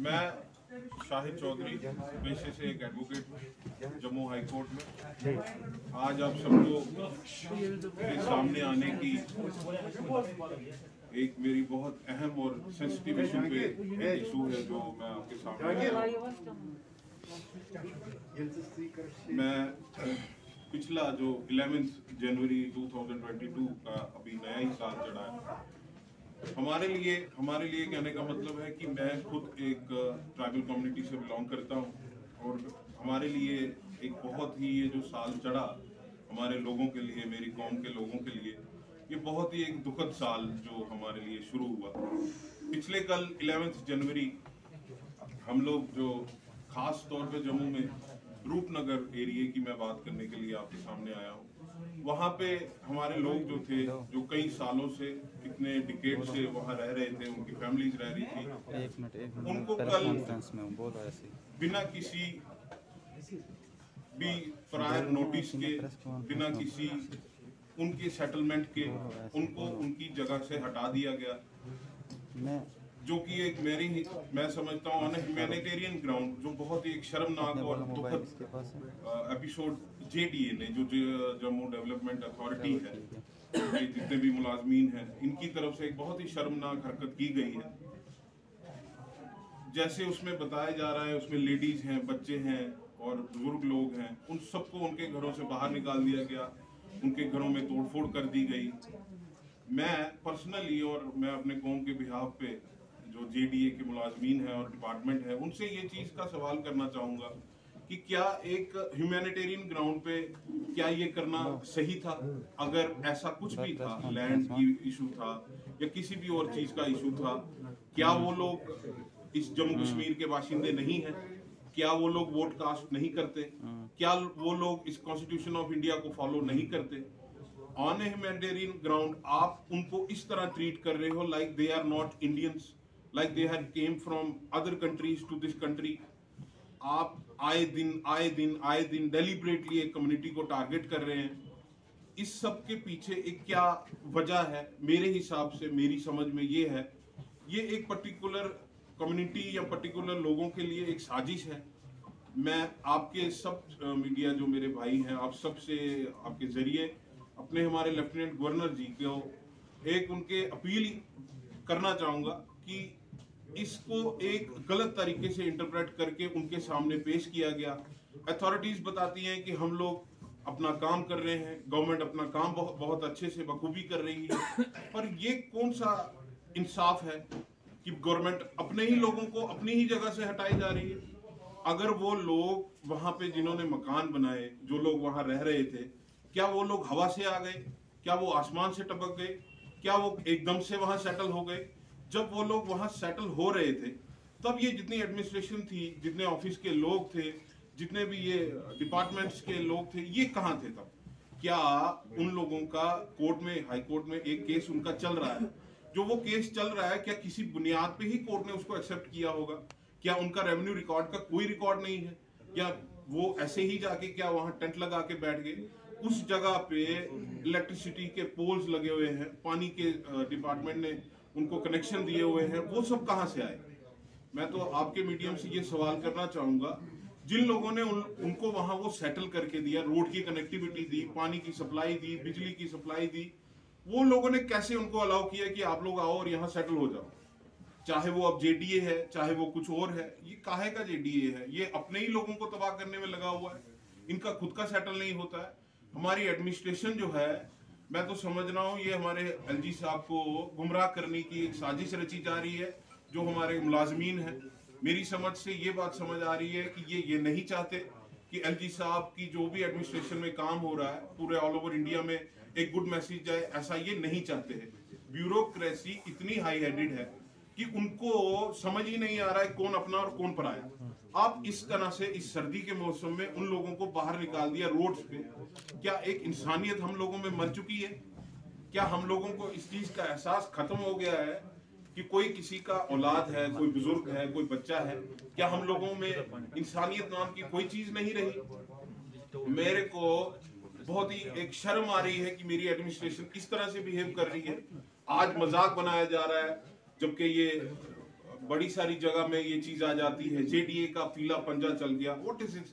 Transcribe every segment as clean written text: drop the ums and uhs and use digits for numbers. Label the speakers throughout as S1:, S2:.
S1: मैं शाहिद चौधरी पेशे से एक एडवोकेट जम्मू हाई कोर्ट में। आज आप सबको मेरे सामने आने की एक मेरी बहुत अहम और सेंसिटिव इशू है जो मैं आपके सामने मैं पिछला जो 11 जनवरी 2022 का अभी नया ही साल चढ़ा है। हमारे लिए कहने का मतलब है कि मैं खुद एक ट्राइबल कम्युनिटी से बिलोंग करता हूं और हमारे लिए एक बहुत ही ये जो साल चढ़ा हमारे लोगों के लिए, मेरी कौम के लोगों के लिए, ये बहुत ही एक दुखद साल जो हमारे लिए शुरू हुआ। पिछले कल 11 जनवरी हम लोग जो खास तौर पे जम्मू में रूपनगर एरिया की मैं बात करने के लिए आपके सामने आया हूँ। वहाँ पे हमारे लोग जो थे, जो कई सालों से, कितने डिकेड से वहाँ रह रहे थे, उनकी फैमिलीज रह रही थी, उनको कल बिना किसी भी प्रायर नोटिस के, बिना किसी उनके सेटलमेंट के उनको उनकी जगह से हटा दिया गया, जो कि एक मैं समझता हूँ ह्यूमैनिटेरियन ग्राउंड, जो बहुत ही एक शर्मनाक और दुखद एपिसोड JDA ने, जो जम्मू डेवलपमेंट अथॉरिटी है, जितने भी मुलाजमीन हैं, इनकी तरफ से एक बहुत ही शर्मनाक हरकत की गई है। जैसे उसमें बताया जा रहा है, उसमें लेडीज हैं, बच्चे हैं और बुजुर्ग लोग हैं, उन सबको उनके घरों से बाहर निकाल दिया गया, उनके घरों में तोड़फोड़ कर दी गई। मैं पर्सनली और मैं अपने कौम के बिहाफ पे जो JDA के मुलाजमीन हैं और डिपार्टमेंट है, उनसे ये चीज़ का सवाल करना चाहूँगा कि क्या एक ह्यूमैनिटेरियन ग्राउंड पे क्या ये करना सही था? अगर ऐसा कुछ भी था, लैंड की इशू था या किसी भी और चीज़ का इशू था, क्या वो लोग इस जम्मू कश्मीर के बाशिंदे नहीं हैं? क्या वो लोग वोट कास्ट नहीं करते? क्या वो लोग इस कॉन्स्टिट्यूशन ऑफ इंडिया को फॉलो नहीं करते? ऑन ए ह्यूमैनिटेरियन ग्राउंड आप उनको इस तरह ट्रीट कर रहे हो like they are not Indians, like they had came from other countries to this country। आप आए दिन डेलिबरेटली एक कम्युनिटी को टारगेट कर रहे हैं। इस सब के पीछे एक क्या वजह है? मेरे हिसाब से, मेरी समझ में ये है, ये एक पर्टिकुलर कम्युनिटी या पर्टिकुलर लोगों के लिए एक साजिश है। मैं आपके सब मीडिया जो मेरे भाई हैं, आप सब से आपके जरिए अपने हमारे लेफ्टिनेंट गवर्नर जी को एक उनके अपील करना चाहूँगा कि इसको एक गलत तरीके से इंटरप्रेट करके उनके सामने पेश किया गया। अथॉरिटीज बताती हैं कि हम लोग अपना काम कर रहे हैं, गवर्नमेंट अपना काम बहुत अच्छे से बखूबी कर रही है, पर ये कौन सा इंसाफ है कि गवर्नमेंट अपने ही लोगों को अपनी ही जगह से हटाई जा रही है? अगर वो लोग वहां पे जिन्होंने मकान बनाए, जो लोग वहां रह रहे थे, क्या वो लोग हवा से आ गए? क्या वो आसमान से टपक गए? क्या वो एकदम से वहां सेटल हो गए? जब वो लोग वहां सेटल हो रहे थे, तब ये जितनी एडमिनिस्ट्रेशन थी, जितने ऑफिस के लोग थे, जितने भी ये डिपार्टमेंट्स के लोग थे, ये कहाँ थे तब? क्या उन लोगों का कोर्ट में, हाई कोर्ट में एक केस उनका चल रहा है, जो वो केस चल रहा है, क्या किसी बुनियाद पे ही कोर्ट ने उसको एक्सेप्ट किया होगा? क्या उनका रेवेन्यू रिकॉर्ड का कोई रिकॉर्ड नहीं है? या वो ऐसे ही जाके क्या वहां टेंट लगा के बैठ गए? उस जगह पे इलेक्ट्रिसिटी के पोल्स लगे हुए हैं, पानी के डिपार्टमेंट ने उनको कनेक्शन दिए हुए हैं, वो सब कहां से आए? मैं तो आपके मीडियम से ये सवाल करना चाहूंगा, जिन लोगों ने उनको वहां वो सेटल करके दिया, रोड की कनेक्टिविटी दी, पानी की सप्लाई दी, बिजली की सप्लाई दी, वो लोगों ने कैसे उनको अलाउ किया कि आप लोग आओ और यहाँ सेटल हो जाओ? चाहे वो अब JDA है, चाहे वो कुछ और है, ये काहे का JDA है? ये अपने ही लोगों को तबाह करने में लगा हुआ है, इनका खुद का सेटल नहीं होता है। हमारी एडमिनिस्ट्रेशन जो है, मैं तो समझ रहा हूँ ये हमारे LG साहब को गुमराह करने की एक साजिश रची जा रही है। जो हमारे मुलाजमीन हैं, मेरी समझ से ये बात समझ आ रही है कि ये नहीं चाहते कि LG साहब की जो भी एडमिनिस्ट्रेशन में काम हो रहा है, पूरे ऑल ओवर इंडिया में एक गुड मैसेज जाए, ऐसा ये नहीं चाहते हैं। ब्यूरोक्रेसी इतनी हाई हेडेड है कि उनको समझ ही नहीं आ रहा है कौन अपना और कौन पराया। आप इस तरह से इस सर्दी के मौसम में उन लोगों को बाहर निकाल दिया रोड्स पे। क्या एक इंसानियत हम लोगों में मर चुकी है? क्या हम लोगों को इस चीज का एहसास खत्म हो गया है कि कोई किसी का औलाद है, कोई बुजुर्ग है, कोई बच्चा है? क्या हम लोगों में इंसानियत नाम की कोई चीज नहीं रही? मेरे को बहुत ही एक शर्म आ रही है कि मेरी एडमिनिस्ट्रेशन इस तरह से बिहेव कर रही है। आज मजाक बनाया जा रहा है, जबकि ये बड़ी सारी जगह में ये चीज आ जाती है। जेडीए का पीला पंजा चल गया। व्हाट इज इट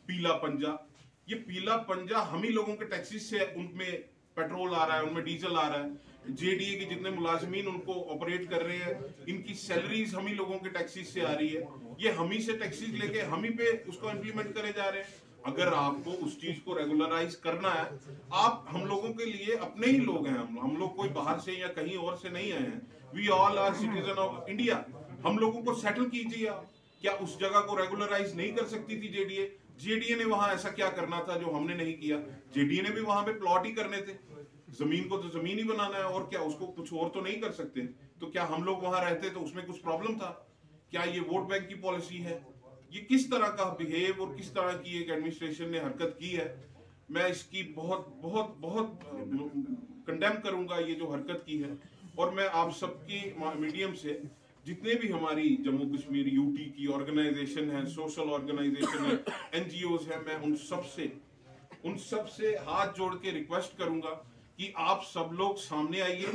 S1: पीला पंजा? ये पीला पंजा हम ही लोगों के टैक्सेस से उनमें पेट्रोल आ रहा है, उनमें डीजल आ रहा है। जेडीए के जितने मुलाजमीन उनको ऑपरेट कर रहे हैं, इनकी सैलरीज हम ही लोगों के टैक्सेस से आ रही है। ये हम ही से टैक्सेस लेके हम ही पे उसको इम्प्लीमेंट करे जा रहे हैं। अगर आपको उस चीज को रेगुलराइज करना है, आप हम लोगों के लिए अपने ही लोग हैं। हम लोग कोई बाहर से या कहीं और से नहीं आए हैं। We all are citizen of India. हम लोगों को सेटल कीजिए आप। क्या उस जगह को रेगुलराइज नहीं कर सकती थी जेडीए? जेडीए ने वहां ऐसा क्या करना था जो हमने नहीं किया? जेडीए ने भी वहां पे प्लॉट ही करने थे। जमीन को तो जमीन ही बनाना है, और क्या उसको कुछ और तो नहीं कर सकते? तो क्या हम लोग वहां रहते तो उसमें कुछ प्रॉब्लम था? क्या ये वोट बैंक की पॉलिसी है? ये किस तरह का बिहेव और किस तरह की एक एडमिनिस्ट्रेशन ने हरकत की है, मैं इसकी बहुत बहुत बहुत कंडेम करूंगा ये जो हरकत की है। और मैं आप सबकी मीडियम से जितने भी हमारी जम्मू कश्मीर यूटी की ऑर्गेनाइजेशन है, सोशल ऑर्गेनाइजेशन है, एनजीओज है, मैं उन सब से हाथ जोड़ के रिक्वेस्ट करूंगा कि आप सब लोग सामने आइए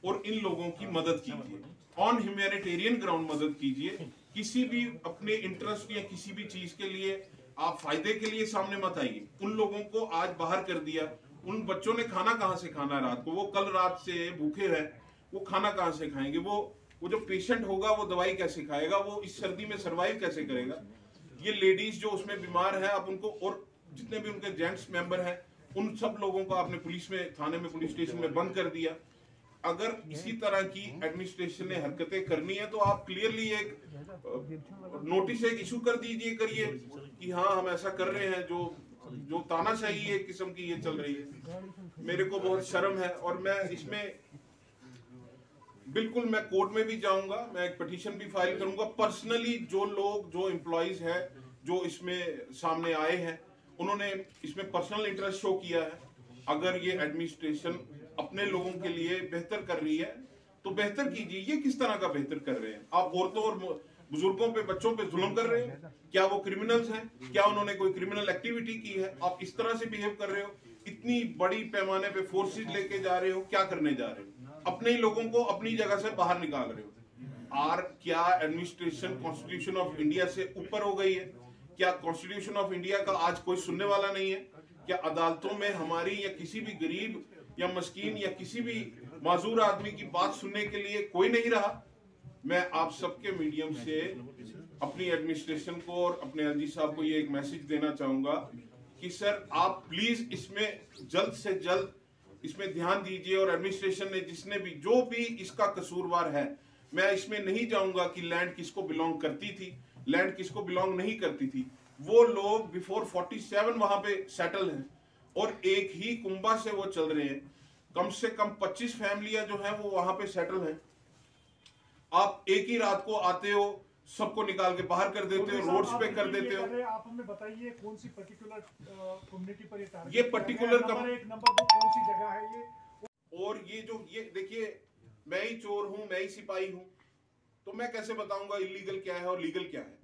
S1: और इन लोगों की मदद कीजिए। ऑन ह्यूमैनिटेरियन ग्राउंड मदद कीजिए। किसी भी अपने इंटरेस्ट या किसी भी चीज के लिए आप फायदे के लिए सामने मत आइए। उन लोगों को आज बाहर कर दिया। उन बच्चों ने खाना कहां से खाना रात को? वो कल रात से भूखे हैं, वो खाना कहां से खाएंगे? वो जो पेशेंट होगा वो दवाई कैसे खाएगा? वो इस सर्दी में सरवाइव कैसे करेगा? ये लेडीज जो उसमें बीमार है, आप उनको, और जितने भी उनके जेंट्स मेंबर हैं, उन सब लोगों को आपने पुलिस में, थाने में, पुलिस स्टेशन में बंद कर दिया। अगर इसी तरह की एडमिनिस्ट्रेशन ने हरकतें करनी है तो आप क्लियरली एक नोटिस एक इशू कर दीजिए, करिए कि हाँ हम ऐसा कर रहे हैं। जो तानाशाही एक किस्म की ये चल रही है, मेरे को बहुत शर्म है। और मैं इसमें बिल्कुल, मैं कोर्ट में भी जाऊंगा, मैं एक पिटीशन भी फाइल करूंगा पर्सनली। जो लोग, जो एम्प्लॉइज हैं जो इसमें सामने आए हैं, उन्होंने इसमें पर्सनल इंटरेस्ट शो किया है। अगर ये एडमिनिस्ट्रेशन अपने लोगों के लिए बेहतर कर रही है तो बेहतर कीजिए। ये किस तरह का बेहतर कर रहे हैं? आप औरतों और बुजुर्गों पे, बच्चों पे जुल्म कर रहे हैं। क्या वो क्रिमिनल्स हैं? क्या उन्होंने कोई क्रिमिनल एक्टिविटी की है? आप इस तरह से बिहेव कर रहे हो। इतनी बड़ी पैमाने पे फोर्सेस लेके जा रहे हो, क्या करने जा रहे हो? अपने ही लोगों को अपनी जगह से बाहर निकाल रहे हो। क्या एडमिनिस्ट्रेशन कॉन्स्टिट्यूशन ऑफ इंडिया से ऊपर हो गई है? क्या कॉन्स्टिट्यूशन ऑफ इंडिया का आज कोई सुनने वाला नहीं है? क्या अदालतों में हमारी या किसी भी गरीब या मस्कीन या किसी भी माजूर आदमी की बात सुनने के लिए कोई नहीं रहा? मैं आप सबके मीडियम से अपनी एडमिनिस्ट्रेशन को और अपने एलजी साहब को ये एक मैसेज देना चाहूंगा कि सर, आप प्लीज इसमें जल्द से जल्द इसमें ध्यान दीजिए। और एडमिनिस्ट्रेशन ने, जिसने भी, जो भी इसका कसूरवार है, मैं इसमें नहीं जाऊंगा कि लैंड किसको बिलोंग करती थी, लैंड किसको बिलोंग नहीं करती थी। वो लोग बिफोर 47 वहां पे सेटल हैं और एक ही कुंबा से वो चल रहे हैं। कम से कम 25 फैमिलियां जो हैं वो वहां पे सेटल हैं। आप एक ही रात को आते हो, सबको निकाल के बाहर कर देते हो, रोड्स पे कर देते हो।
S2: आप हमें बताइए कौन सी पर्टिकुलर कम्युनिटी पर ये टारगेट?
S1: ये पर्टिकुलर
S2: नंबर 2 कौन सी जगह है ये?
S1: और ये देखिए, मैं ही चोर हूं, मैं ही सिपाही हूं, तो मैं कैसे बताऊंगा इलीगल क्या है और लीगल क्या है?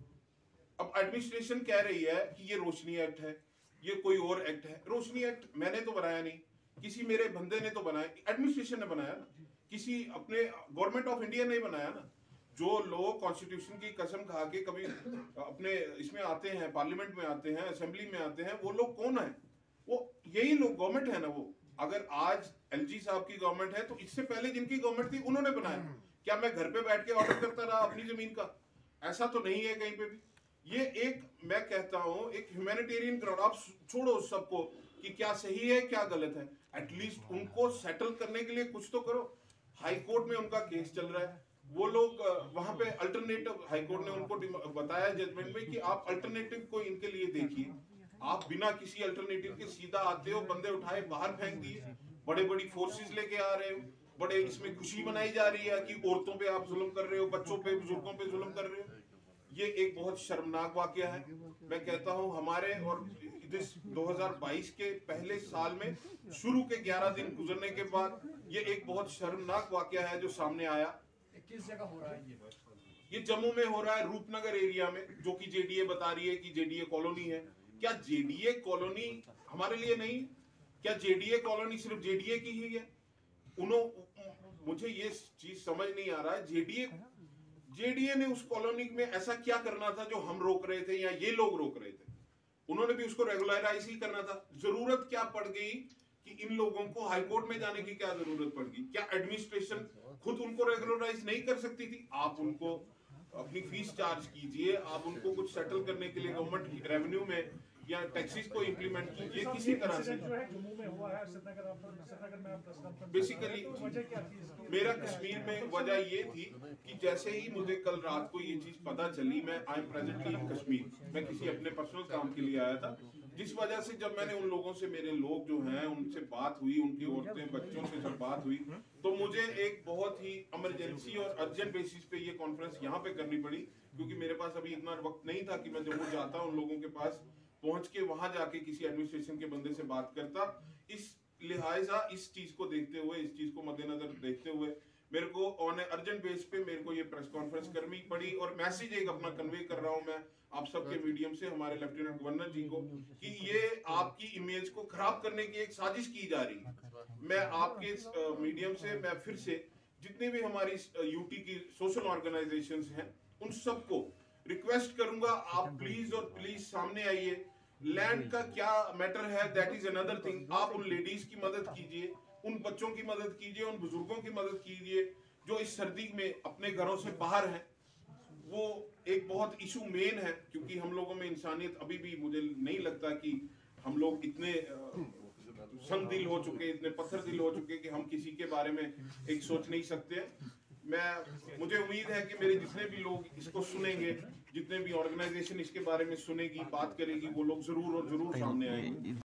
S1: अब एडमिनिस्ट्रेशन कह रही है कि ये रोशनी एक्ट है, ये कोई और एक्ट है। रोशनी एक्ट मैंने तो बनाया नहीं, किसी मेरे बंदे ने तो बनाया, एडमिनिस्ट्रेशन ने बनाया ना, किसी अपने गवर्नमेंट ऑफ इंडिया ने बनाया ना। जो लोग कॉन्स्टिट्यूशन की कसम खा के कभी अपने इसमें आते हैं, पार्लियामेंट में आते हैं, असेंबली में आते हैं, वो लोग कौन है? वो यही लोग, गवर्नमेंट है ना वो। अगर आज एलजी साहब की गवर्नमेंट है तो इससे पहले जिनकी गवर्नमेंट थी उन्होंने बनाया। क्या मैं घर पे बैठ के ऑर्डर करता रहा अपनी जमीन का? ऐसा तो नहीं है कहीं पे भी। ये एक, मैं कहता हूं, एक ह्यूमैनिटेरियन ग्राउंड। आप छोड़ो सबको कि क्या सही है क्या गलत है, एटलीस्ट उनको सेटल करने के लिए कुछ तो करो। हाई कोर्ट में उनका केस चल रहा है, वो लोग वहां पे अल्टरनेटिव, हाई कोर्ट ने उनको बताया जजमेंट में कि आप अल्टरनेटिव को इनके लिए देखिए। आप बिना किसी अल्टरनेटिव के सीधा आते हो, बंदे उठाए बाहर फेंक दिए, बड़े बड़ी फोर्सेस लेके आ रहे हो, बड़े इसमें खुशी मनाई जा रही है कि औरतों पे आप जुल्म कर रहे हो, बच्चों पे, बुजुर्गों पे जुल्म कर रहे हो। ये एक बहुत शर्मनाक वाकया है। मैं कहता हूं हमारे और इस 2022 के पहले साल में शुरू के 11 दिन गुजरने के बाद ये एक बहुत शर्मनाक वाकया है जो सामने आया।
S2: किस जगह हो रहा है
S1: ये जम्मू में हो रहा है, रूपनगर एरिया में, जो कि जेडीए बता रही है कि जेडीए कॉलोनी है। क्या जेडीए कॉलोनी हमारे लिए नहीं? क्या जेडीए कॉलोनी सिर्फ जेडीए की ही है? मुझे ये चीज समझ नहीं आ रहा है। जेडीए ने उस कॉलोनी में ऐसा क्या करना था जो हम रोक रहे थे या ये लोग रोक रहे थे? उन्होंने भी उसको रेगुलराइज ही करना था। जरूरत क्या पड़ गई कि इन लोगों को हाईकोर्ट में जाने की क्या जरूरत पड़ गई? क्या एडमिनिस्ट्रेशन खुद उनको रेगुलराइज नहीं कर सकती थी? आप उनको अपनी फीस चार्ज कीजिए, आप उनको कुछ सेटल करने के लिए गवर्नमेंट रेवेन्यू में या टैक्सेस को इंप्लीमेंट कीजिए किसी तरह से।
S2: जो है जम्मू में हुआ है, श्रीनगर में आप प्रेस कॉन्फ्रेंस
S1: बेसिकली
S2: वजह क्या थी इसकी?
S1: मेरा कश्मीर में वजह ये थी कि जैसे ही मुझे कल रात को ये चीज पता चली, मैं I am presently in Kashmir, मैं किसी अपने पर्सनल काम के लिए आया था, जिस वजह से जब मैंने उन लोगों से, मेरे लोग जो हैं उनसे बात हुई, उनकी औरतें बच्चों से जब बात हुई, तो मुझे एक बहुत ही इमरजेंसी और अर्जेंट बेसिस पे ये कॉन्फ्रेंस यहाँ पे करनी पड़ी, क्योंकि मेरे पास अभी इतना वक्त नहीं था कि मैं जम्मू जाता उन लोगों के पास पहुंच के वहां जाके किसी एडमिनिस्ट्रेशन के बंदे से बात करता। इस लिहाजा इस चीज को देखते हुए, इस चीज को मद्देनजर देखते हुए मेरे को ऑन अर्जेंट बेस पे मेरे को ये प्रेस कॉन्फ्रेंस करनी पड़ी। और मैसेज एक अपना कन्वे कर रहा हूं मैं आप सबके मीडियम से हमारे लेफ्टिनेंट गवर्नर जी को कि ये आपकी इमेज को खराब करने की एक साजिश की जा रही है। मैं आपके मीडियम से मैं फिर से जितने भी हमारी यूटी की सोशल ऑर्गेनाइजेशंस हैं उन सबको रिक्वेस्ट करूंगा, आप प्लीज और प्लीज सामने आइए। लैंड का क्या मैटर है दैट इज अनदर थिंग। आप उन लेडीज की मदद कीजिए, उन बच्चों की मदद कीजिए, उन बुजुर्गों की मदद कीजिए जो इस सर्दी में अपने घरों से बाहर हैं। वो एक बहुत इशू मेन है, क्योंकि हम लोगों में इंसानियत अभी भी, मुझे नहीं लगता कि हम लोग इतने संग दिल हो चुके, इतने पत्थर दिल हो चुके कि हम किसी के बारे में एक सोच नहीं सकते। मुझे उम्मीद है कि मेरे जितने भी लोग इसको सुनेंगे, जितने भी ऑर्गेनाइजेशन इसके बारे में सुनेगी, बात करेगी, वो लोग जरूर और जरूर सामने आएंगे।